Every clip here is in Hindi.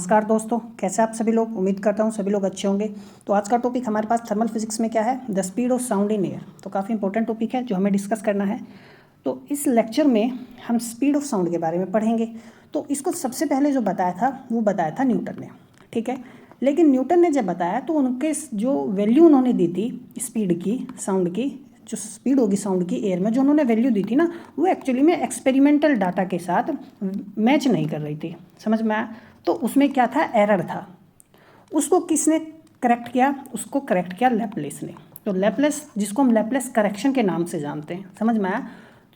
नमस्कार दोस्तों, कैसे आप सभी लोग। उम्मीद करता हूँ सभी लोग अच्छे होंगे। तो आज का टॉपिक हमारे पास थर्मल फिजिक्स में क्या है, the speed of sound in air. तो काफ़ी इंपॉर्टेंट टॉपिक है जो हमें डिस्कस करना है। तो इस लेक्चर में हम स्पीड ऑफ साउंड के बारे में पढ़ेंगे। तो इसको सबसे पहले जो बताया था वो बताया था न्यूटन ने, ठीक है। लेकिन न्यूटन ने जब बताया तो उनके जो वैल्यू उन्होंने दी थी स्पीड की, साउंड की, जो स्पीड होगी साउंड की एयर में, जो उन्होंने वैल्यू दी थी ना, वो एक्चुअली में एक्सपेरिमेंटल डाटा के साथ मैच नहीं कर रही थी, समझ में आया। तो उसमें क्या था, एरर था। उसको किसने करेक्ट किया, उसको करेक्ट किया लैपलेस ने। तो लैपलेस, जिसको हम लैपलेस करेक्शन के नाम से जानते हैं, समझ में आया।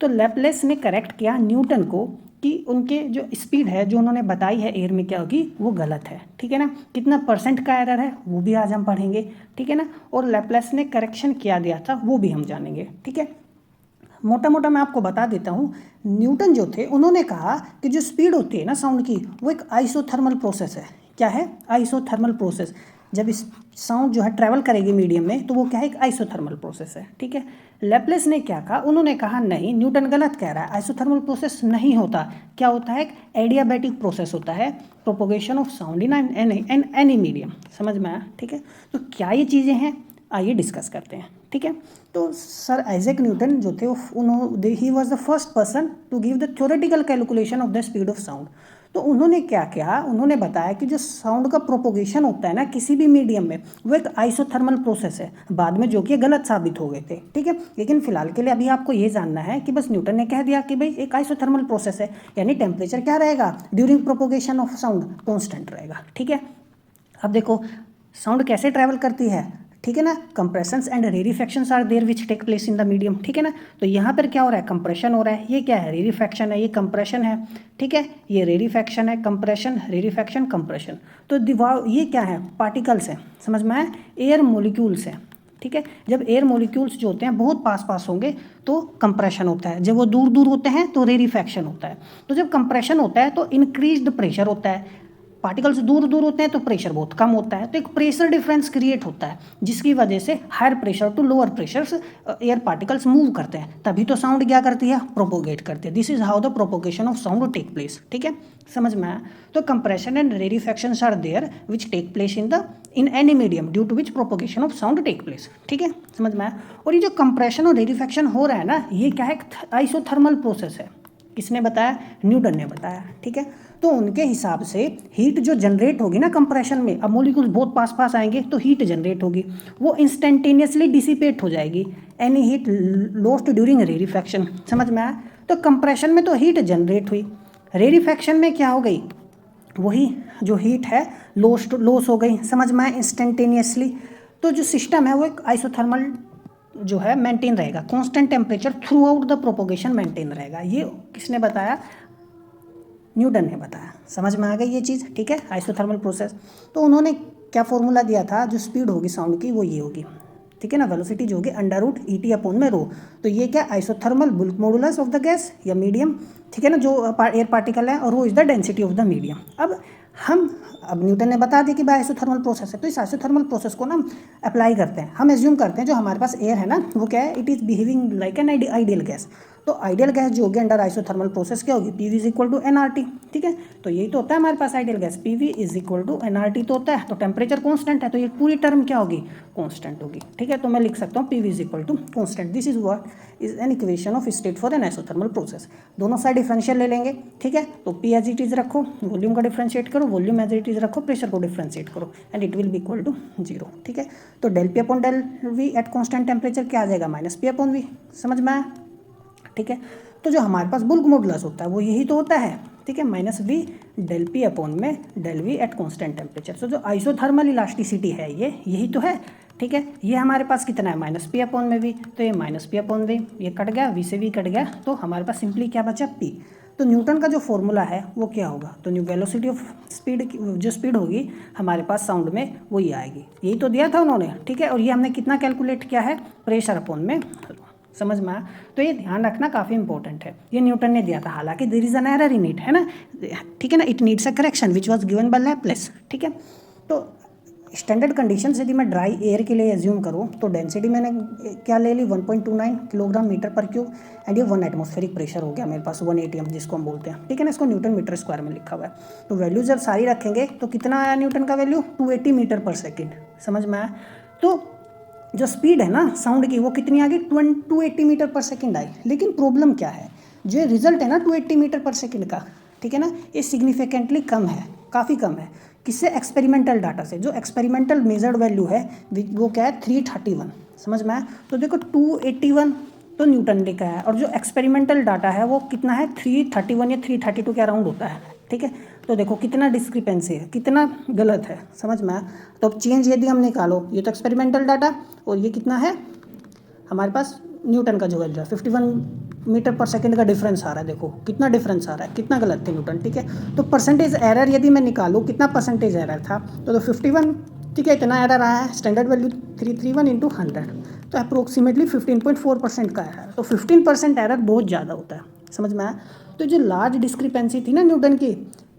तो लैपलेस ने करेक्ट किया न्यूटन को कि उनके जो स्पीड है जो उन्होंने बताई है एयर में क्या होगी, वो गलत है, ठीक है ना। कितना परसेंट का एरर है वो भी आज हम पढ़ेंगे, ठीक है ना। और लैपलेस ने करेक्शन किया दिया था वो भी हम जानेंगे, ठीक है। मोटा मोटा मैं आपको बता देता हूँ। न्यूटन जो थे उन्होंने कहा कि जो स्पीड होती है ना साउंड की, वो एक आइसोथर्मल प्रोसेस है। क्या है, आइसोथर्मल प्रोसेस। जब इस साउंड जो है ट्रैवल करेगी मीडियम में तो वो क्या है, एक आइसोथर्मल प्रोसेस है, ठीक है। लैपलेस ने क्या कहा, उन्होंने कहा नहीं, न्यूटन गलत कह रहा है, आइसोथर्मल प्रोसेस नहीं होता। क्या होता है, एक एडियाबैटिक प्रोसेस होता है, propagation of sound in any medium. समझ में आया, ठीक है। तो क्या ये चीज़ें हैं, आइए डिस्कस करते हैं, ठीक है। तो सर आइजैक न्यूटन जो थे उन्होंने, he was the first person to give the theoretical calculation of the speed of sound. तो उन्होंने क्या किया, उन्होंने बताया कि जो साउंड का प्रोपोगेशन होता है ना किसी भी मीडियम में, वो एक आइसोथर्मल प्रोसेस है। बाद में जो कि गलत साबित हो गए थे, ठीक है। लेकिन फिलहाल के लिए अभी आपको ये जानना है कि बस न्यूटन ने कह दिया कि भाई एक आइसोथर्मल प्रोसेस है, यानी टेम्परेचर क्या रहेगा during propagation of sound, constant रहेगा, ठीक है। अब देखो साउंड कैसे ट्रैवल करती है, ठीक है ना। Compressions and rarefactions are there which take place in the medium, ठीक है ना। तो यहाँ पर क्या हो रहा है, कंप्रेशन हो रहा है। ये क्या है, रेरिफैक्शन है, ये कंप्रेशन है, ठीक है। ये रेरिफैक्शन है, कंप्रेशन, रेरिफैक्शन, कंप्रेशन। तो ये क्या है, पार्टिकल्स हैं, समझ में आया, एयर मोलिक्यूल्स हैं, ठीक है। जब एयर मोलिक्यूल्स जो होते हैं बहुत पास पास होंगे तो कंप्रेशन होता है, जब वो दूर दूर होते हैं तो रेरिफैक्शन होता है। तो जब कंप्रेशन होता है तो इंक्रीज्ड प्रेशर होता है, पार्टिकल्स दूर दूर होते हैं तो प्रेशर बहुत कम होता है, तो एक प्रेशर डिफरेंस क्रिएट होता है, जिसकी वजह से higher pressure to lower pressures air particles move करते हैं, तभी तो साउंड क्या करती है, प्रोपोगेट करती है। This is how the propagation of sound take place, ठीक है, समझ में आया। तो compression and rarefactions are there which take place in any medium due to which propagation of sound take place, ठीक है, समझ में आया। और ये जो कंप्रेशन और रेरिफैक्शन हो रहा है ना, ये क्या है, आइसोथर्मल प्रोसेस है। किसने बताया, न्यूटन ने बताया, ठीक है। तो उनके हिसाब से हीट जो जनरेट होगी ना कंप्रेशन में, अब मॉलिक्यूल्स बहुत पास पास आएंगे तो हीट जनरेट होगी, वो इंस्टेंटेनियसली डिसिपेट हो जाएगी, एनी हीट लॉस्ट ड्यूरिंग रेरिफैक्शन, समझ में आया। तो कंप्रेशन में तो हीट जनरेट हुई, रेरिफैक्शन में क्या हो गई, वही जो हीट है लॉस हो गई, समझ में आया, इंस्टेंटेनियसली। तो जो सिस्टम है वो एक आइसोथर्मल जो है मेंटेन रहेगा, constant temperature through out the propagation maintain रहेगा। ये किसने बताया, न्यूटन ने बताया। समझ में आ गई ये चीज़, ठीक है, आइसोथर्मल प्रोसेस। तो उन्होंने क्या फॉर्मूला दिया था, जो स्पीड होगी साउंड की वो ये होगी, ठीक है ना, वेलोसिटी जो होगी अंडर रूट ET अपॉन में रो। तो ये क्या, isothermal bulk modulus of the gas या मीडियम, ठीक है ना, जो एयर पार्टिकल है, और rho is the density of the medium. अब न्यूटन ने बता दिया कि भाई आइसोथर्मल प्रोसेस है, तो इस आइसोथर्मल प्रोसेस को ना अप्लाई करते हैं। हम एज्यूम करते हैं जो हमारे पास एयर है ना, वो क्या है, it is behaving like an ideal gas. तो आइडियल गैस जो होगी अंडर आइसोथर्मल प्रोसेस क्या होगी, PV is equal to NRT, ठीक है। तो यही तो होता है हमारे पास ideal gas, PV is equal to NRT तो होता है। तो टेम्परेचर कॉन्स्टेंट है तो ये पूरी टर्म क्या होगी, कॉन्स्टेंट होगी, ठीक है। तो मैं लिख सकता हूँ PV is equal to constant. This is what is an equation of state for an isothermal process. दोनों साइड डिफरेंशियल ले लेंगे, ठीक है। तो P एज इट इज रखो, वॉल्यूम का डिफरेंशिएट करो, वॉल्यूम एज इट इज रखो, प्रेशर को डिफरेंशिएट करो, and it will be equal to 0, ठीक है। तो del P upon del V at constant temperature क्या आ जाएगा, -P अपॉन V, समझ में आया, ठीक है। तो जो हमारे पास बुल्क मॉडुलस होता है वो यही तो होता है, ठीक है, -V डेल P अपॉन में del V at constant temperature. तो जो आइसोथर्मल इलास्टिसिटी है ये यही तो है, ठीक है। ये हमारे पास कितना है, -P अपॉन में V, तो ये -P अपॉन V, ये कट गया, V से V कट गया, तो हमारे पास सिंपली क्या बचा, P। तो न्यूटन का जो फॉर्मूला है वो क्या होगा, तो न्यू वेलोसिटी ऑफ स्पीड, जो स्पीड होगी हमारे पास साउंड में वो ये आएगी, यही तो दिया था उन्होंने, ठीक है। और ये हमने कितना कैलकुलेट किया है, प्रेशर अपॉन में, समझ में आया। तो ये ध्यान रखना काफ़ी इंपॉर्टेंट है, ये न्यूटन ने दिया था, हालांकि there is an error in it, है ना, ठीक है ना, it needs a correction which was given by Laplace, ठीक है। तो स्टैंडर्ड कंडीशन से यदि मैं ड्राई एयर के लिए एज्यूम करूँ तो डेंसिटी मैंने क्या ले ली 1.29 किलोग्राम मीटर पर क्यूब एंड ये 1 एटमॉस्फेरिक प्रेशर हो गया मेरे पास 1 ATM जिसको हम बोलते हैं, ठीक है ना। इसको न्यूटन मीटर स्क्वायर में लिखा हुआ है। तो वैल्यू जब सारी रखेंगे तो कितना आया न्यूटन का वैल्यू 280 मीटर पर सेकेंड, समझ में आया। तो जो स्पीड है ना साउंड की वो कितनी आ गई 280 मीटर पर सेकेंड आई। लेकिन प्रॉब्लम क्या है, जो रिजल्ट है ना 280 मीटर पर सेकेंड का, ठीक है ना, ये सिग्निफिकेंटली कम है, काफ़ी कम है। किससे? एक्सपेरिमेंटल डाटा से। जो एक्सपेरिमेंटल मेजर्ड वैल्यू है वो क्या है 331, समझ में आया। तो देखो 281 तो न्यूटन लिखा है और जो एक्सपेरिमेंटल डाटा है वो कितना है 331 या 332 के अराउंड होता है, ठीक है। तो देखो कितना डिस्क्रिपेंसी है, कितना गलत है, समझ में आया। तो अब चेंज यदि हम निकालो, ये तो एक्सपेरिमेंटल डाटा और ये कितना है हमारे पास न्यूटन का जो वैल्यू है 51 मीटर पर सेकंड का डिफरेंस आ रहा है। देखो कितना डिफरेंस आ रहा है, कितना गलत थे न्यूटन, ठीक है। तो परसेंटेज एरर यदि मैं निकालूँ कितना परसेंटेज एरर था तो 51, ठीक है, इतना एरर आया है। स्टैंडर्ड वैल्यू 331 इंटू 100 तो अप्रोक्सीमेटली 15.4% का एरर। तो 15% एरर बहुत ज़्यादा होता है, समझ में आया। तो जो लार्ज डिस्क्रिपेंसी थी ना न्यूटन की,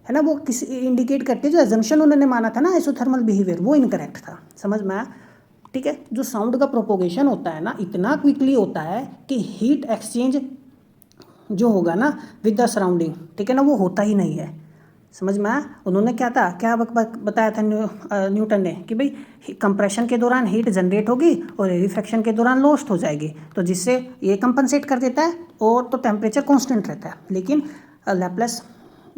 है ना, वो किसी इंडिकेट करती है जो एजम्पशन उन्होंने माना था ना आइसोथर्मल बिहेवियर वो इनकरेक्ट था, समझ में आया, ठीक है। जो साउंड का प्रोपोगेशन होता है ना इतना क्विकली होता है कि हीट एक्सचेंज जो होगा ना विद द सराउंडिंग, ठीक है ना, वो होता ही नहीं है, समझ में आया। उन्होंने क्या बताया था न्यूटन ने कि भाई कंप्रेशन के दौरान हीट जनरेट होगी और रेरिफैक्शन के दौरान लॉस्ट हो जाएगी, तो जिससे ये कंपनसेट कर देता है और तो टेम्परेचर कांस्टेंट रहता है। लेकिन लैप्लेस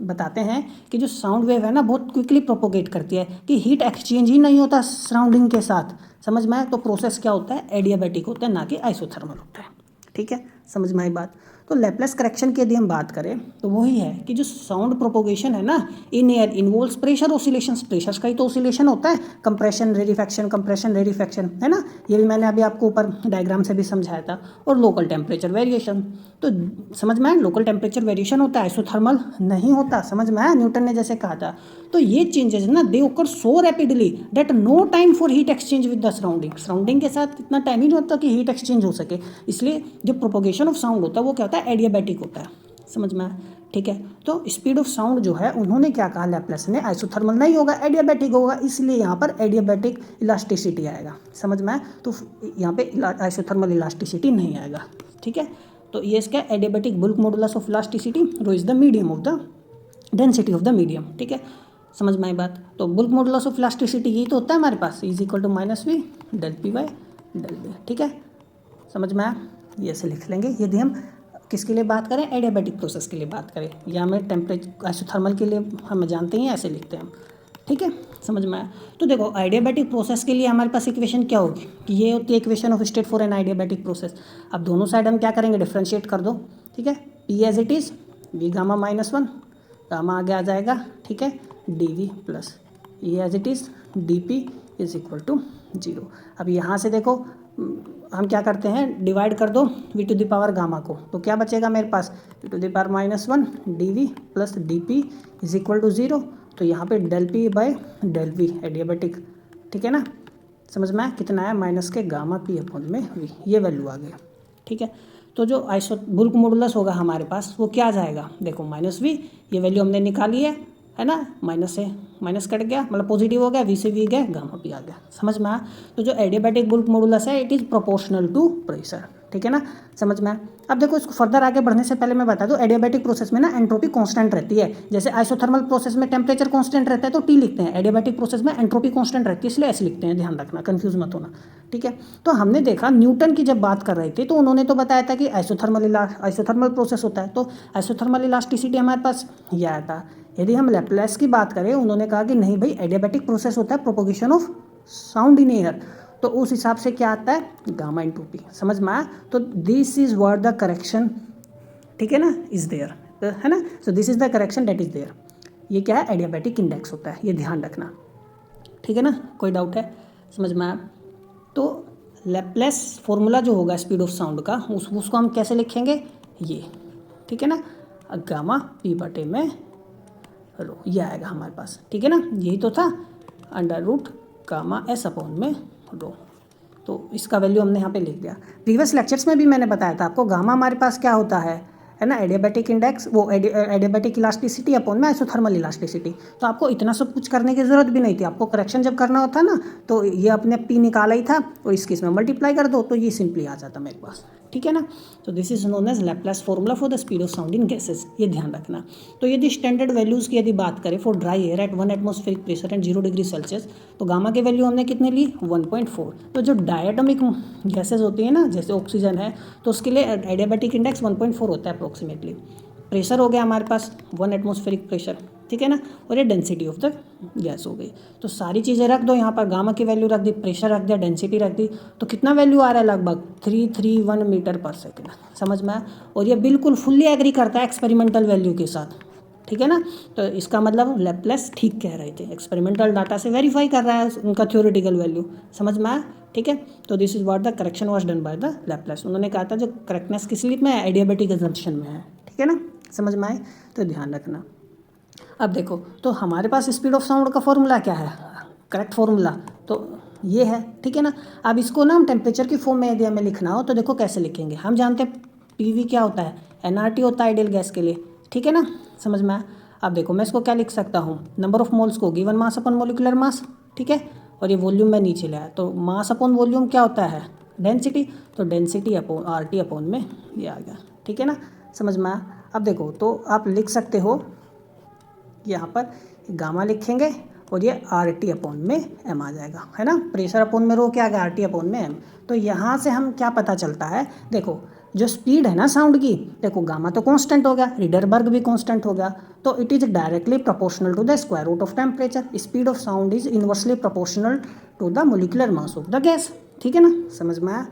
बताते हैं कि जो साउंड वेव है ना बहुत क्विकली प्रोपोगेट करती है कि हीट एक्सचेंज ही नहीं होता सराउंडिंग के साथ, समझ में आया। तो प्रोसेस क्या होता है एडियाबैटिक होता है, ना कि आइसोथर्मल होता है, ठीक है, समझ में आई बात। तो लैप्लेस करेक्शन की यदि हम बात करें तो वही है कि जो साउंड प्रोपोगेशन है ना in air involves pressure oscillations, pressures का ही तो ऑसिलेशन होता है, कंप्रेशन रेरिफैक्शन, है ना, ये भी मैंने अभी आपको ऊपर डायग्राम से भी समझाया था। और लोकल टेम्परेचर वेरिएशन, तो समझ में आया लोकल टेम्परेचर वेरिएशन होता है, आइसोथर्मल नहीं होता, समझ में आया, न्यूटन ने जैसे कहा था। तो ये चेंजेस ना they occur so rapidly that no time for heat exchange with the surrounding के साथ इतना टाइम ही नहीं होता कि हीट एक्सचेंज हो सके। इसलिए जो प्रोपोगेशन ऑफ साउंड होता है वो क्या होता है एडियाबैटिक होता है, समझ में आया, ठीक है। तो स्पीड ऑफ साउंड जो है उन्होंने क्या कहा लैप्लेस ने, आइसोथर्मल नहीं होगा एडियाबैटिक होगा, इसलिए यहाँ पर एडियाबैटिक इलास्टिसिटी आएगा, समझ में आया। तो यहाँ पे आइसोथर्मल इलास्टिसिटी नहीं आएगा, ठीक है। तो ये इसका adiabatic bulk modulus of elasticity rho is the medium of the density of the medium, ठीक है, समझ में आई बात। तो बुल्क मॉडुलस ऑफ इलास्टिसिटी यही तो होता है हमारे पास is equal to -v del p by del v, ठीक है, समझ में आया। ये ऐसे लिख लेंगे यदि हम किसके लिए बात करें एडियाबैटिक प्रोसेस के लिए बात करें, या हमें टेम्परेचर आइसोथर्मल के लिए हम जानते हैं ऐसे लिखते हैं हम, ठीक है, समझ में आया। तो देखो एडियाबैटिक प्रोसेस के लिए हमारे पास इक्वेशन क्या होगी कि ये होती है equation of state for an adiabatic process. अब दोनों साइड हम क्या करेंगे डिफ्रेंशिएट कर दो, ठीक है, p as it is v gamma -1 gamma आगे आ जाएगा, ठीक है, dv plus e as it is dp is equal to 0। अब यहाँ से देखो हम क्या करते हैं डिवाइड कर दो v to the power gamma को, तो क्या बचेगा मेरे पास v to the power -1 dv plus dp is equal to 0। तो यहाँ पे del p by del v adiabatic, ठीक है ना, समझ में आया कितना आया माइनस के गामा p अपॉन में v, ये वैल्यू आ गया, ठीक है। तो जो बुल्क मॉडुलस होगा हमारे पास वो क्या आ जाएगा, देखो -v ये वैल्यू हमने निकाली है ना, माइनस से माइनस कट गया मतलब पॉजिटिव हो गया, v से v गया गामा p आ गया, समझ में आया। तो जो एडियाबैटिक बुल्क मॉडुलस है it is proportional to pressure, ठीक है ना, समझ में आया। अब देखो इसको फर्दर आगे बढ़ने से पहले मैं बता दूं एडियाबैटिक प्रोसेस में ना एंट्रोपी कांस्टेंट रहती है। जैसे आइसोथर्मल प्रोसेस में टेम्परेचर कांस्टेंट रहता है तो T लिखते हैं, एडियाबैटिक प्रोसेस में एंट्रोपी कांस्टेंट रहती है इसलिए ऐसे लिखते हैं, ध्यान रखना कंफ्यूज मत होना, ठीक है। तो हमने देखा न्यूटन की जब बात कर रहे थे तो उन्होंने तो बताया था कि आइसोथर्मल प्रोसेस होता है, तो आइसोथर्मल इलास्टिसिटी हमारे पास ये आया था। यदि हम लैप्लेस की बात करें उन्होंने कहा कि नहीं भाई एडियाबैटिक प्रोसेस होता है propagation of sound in air, तो उस हिसाब से क्या आता है गामा इंटू पी, समझ में आया। तो this is word the correction, ठीक है ना, इज देयर, है ना। So this is the correction that is there, ये क्या है एडियाबैटिक इंडेक्स होता है, ये ध्यान रखना, ठीक है ना। कोई डाउट है, समझ में आया। तो लैप्लेस फॉर्मूला जो होगा स्पीड ऑफ साउंड का उसको हम कैसे लिखेंगे ये, ठीक है ना, गामा पी बटे में रो, ये आएगा हमारे पास, ठीक है ना, यही तो था under root gamma S upon में रो। तो इसका वैल्यू हमने यहाँ पे लिख दिया। प्रीवियस लेक्चर्स में भी मैंने बताया था आपको गामा हमारे पास क्या होता है है ना, एडियाबैटिक इंडेक्स, वो एडियाबैटिक इलास्टिसिटी अपॉन में आइसोथर्मल इलास्टिसिटी। तो आपको इतना सब कुछ करने की ज़रूरत भी नहीं थी, आपको करेक्शन जब करना होता ना तो ये अपने पी निकाला ही था और इसकी इसमें मल्टीप्लाई कर दो तो ये सिंपली आ जाता मेरे पास, ठीक है ना। तो this is known as Laplace formula for the speed of sound in gases, ये ध्यान रखना। तो यदि स्टैंडर्ड वैल्यूज़ की यदि बात करें for dry air at 1 atmospheric pressure and 0 degree Celsius, तो गामा की वैल्यू हमने कितनी ली 1.4। तो जो डायटोमिक गैसेज होती है ना, जैसे ऑक्सीजन है, तो उसके लिए एडियाबैटिक इंडेक्स 1.4 होता है अप्रोक्सीमेटली। प्रेशर हो गया हमारे पास 1 एटमॉस्फेरिक प्रेशर, ठीक है ना, और ये डेंसिटी ऑफ द गैस हो गई। तो सारी चीज़ें रख दो यहाँ पर, गामा की वैल्यू रख दी, प्रेशर रख दिया, डेंसिटी रख दी, तो कितना वैल्यू आ रहा है लगभग 331 मीटर पर सेकेंड, समझ में आया। और ये बिल्कुल फुल्ली एग्री करता है एक्सपेरिमेंटल वैल्यू के साथ, ठीक है ना। तो इसका मतलब लैप्लेस ठीक कह रहे थे, एक्सपेरिमेंटल डाटा से वेरीफाई कर रहा है उनका थ्योरेटिकल वैल्यू, समझ में आया, ठीक है। तो this is what the correction was done by the Laplace. उन्होंने कहा था जो करेक्टनेस किस स्लिप में है, एडियाबैटिक अजम्पशन में है, ठीक है ना, समझ में आए, तो ध्यान रखना। अब देखो, तो हमारे पास स्पीड ऑफ साउंड का फॉर्मूला क्या है, करेक्ट फॉर्मूला तो ये है, ठीक है ना। अब इसको ना हम टेम्परेचर की फॉर्म में यदि हमें लिखना हो तो देखो कैसे लिखेंगे। हम जानते हैं पीवी क्या होता है, एनआरटी होता है आइडियल गैस के लिए, ठीक है ना, समझ में आया। अब देखो मैं इसको क्या लिख सकता हूँ, नंबर ऑफ मोल्स को गिवन मास अपन मोलिकुलर मास, ठीक है, और ये वॉल्यूम में नीचे लाया, तो मास अपॉन वॉल्यूम क्या होता है, डेंसिटी, तो डेंसिटी अपॉन आरटी अपॉन में ये आ गया, ठीक है ना, समझ में आया। अब देखो तो आप लिख सकते हो यहाँ पर गामा लिखेंगे और ये आर टी अपॉन में एम आ जाएगा, है ना, प्रेशर अपॉन में रो क्या आ गया, आर टी अपॉन में एम। तो यहाँ से हम क्या पता चलता है, देखो जो स्पीड है ना साउंड की, देखो गामा तो कांस्टेंट हो गया, रिडरबर्ग भी कांस्टेंट हो गया, तो it is directly proportional to the square root of temperature. Speed of sound is inversely proportional to the molecular mass of the gas, ठीक है ना, समझ में आया।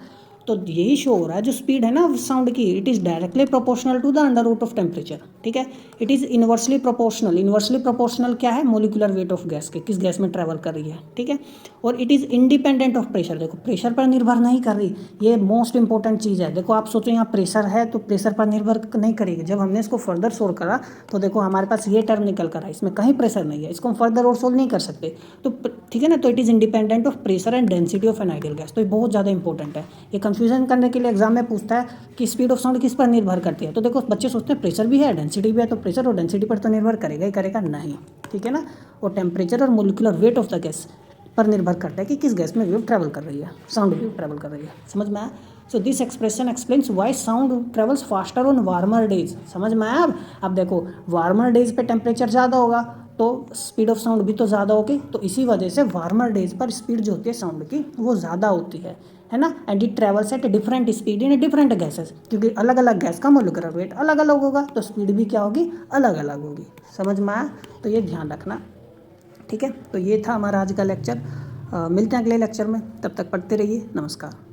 तो यही शो हो रहा है जो स्पीड है ना साउंड की, it is directly proportional to the under root of temperature, ठीक है। It is inversely proportional, inversely proportional क्या है, मोलिकुलर वेट ऑफ गैस के, किस गैस में ट्रैवल कर रही है, ठीक है। और it is independent of pressure, देखो प्रेशर पर निर्भर नहीं कर रही, ये मोस्ट इंपॉर्टेंट चीज़ है। देखो आप सोचो यहाँ प्रेशर है तो प्रेशर पर निर्भर नहीं करेगी, जब हमने इसको फर्दर सोल्व करा तो देखो हमारे पास ये टर्म निकल कर आया, इसमें कहीं प्रेशर नहीं है, इसको हम फर्दर और सोल्व नहीं कर सकते, तो ठीक है ना। तो it is independent of pressure and density of N ideal gas, तो ये बहुत ज़्यादा इंपॉर्टेंट है। ये कंफ्यूजन करने के लिए एग्जाम में पूछता है कि स्पीड ऑफ साउंड किस पर निर्भर करती है, तो देखो बच्चे सोचते हैं प्रेशर भी है डेंसिटी भी है, तो प्रेशर और डेंसिटी पर तो निर्भर करेगा ही करेगा नहीं, ठीक है ना। और टेम्परेचर और molecular weight of the gas पर निर्भर करता है कि किस गैस में वेव ट्रैवल कर रही है, साउंड वेव ट्रैवल कर रही है, समझ में आया। So this expression explains why sound travels faster on warmer days, समझ में आया। अब देखो वार्मर डेज पे टेम्परेचर ज़्यादा होगा तो स्पीड ऑफ साउंड भी तो ज़्यादा होगी, तो इसी वजह से वार्मर डेज पर स्पीड जो होती है साउंड की वो ज़्यादा होती है ना। And it travels at different speed in different gases, क्योंकि अलग अलग गैस का मोलिकुलर वेट अलग अलग होगा तो स्पीड भी क्या होगी, अलग अलग होगी, समझ में आया। तो ये ध्यान रखना, ठीक है। तो ये था हमारा आज का लेक्चर, मिलते हैं अगले लेक्चर में, तब तक पढ़ते रहिए, नमस्कार।